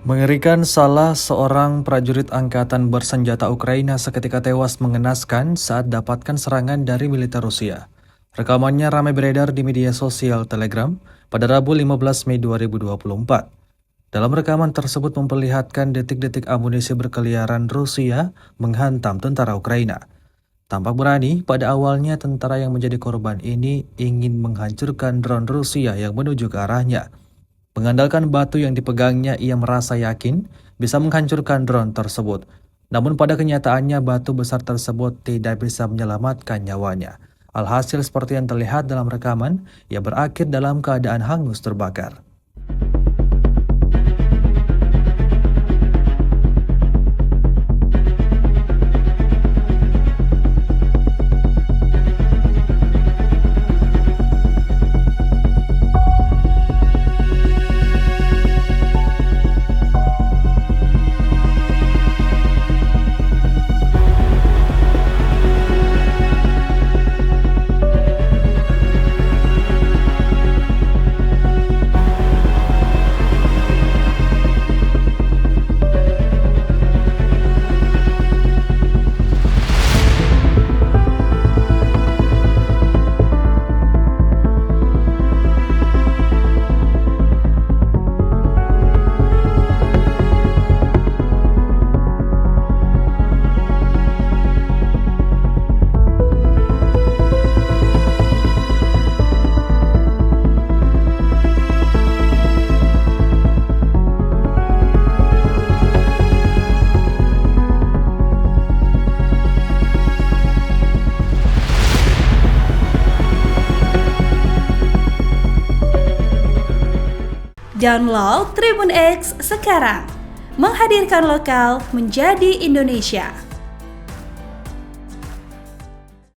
Mengerikan, salah seorang prajurit angkatan bersenjata Ukraina seketika tewas mengenaskan saat dapatkan serangan dari militer Rusia. Rekamannya ramai beredar di media sosial Telegram pada Rabu 15 Mei 2024. Dalam rekaman tersebut memperlihatkan detik-detik amunisi berkeliaran Rusia menghantam tentara Ukraina. Tampak berani, pada awalnya tentara yang menjadi korban ini ingin menghancurkan drone Rusia yang menuju ke arahnya. Mengandalkan batu yang dipegangnya, ia merasa yakin bisa menghancurkan drone tersebut. Namun pada kenyataannya batu besar tersebut tidak bisa menyelamatkan nyawanya. Alhasil seperti yang terlihat dalam rekaman, ia berakhir dalam keadaan hangus terbakar. Download Tribun X sekarang, menghadirkan lokal menjadi Indonesia.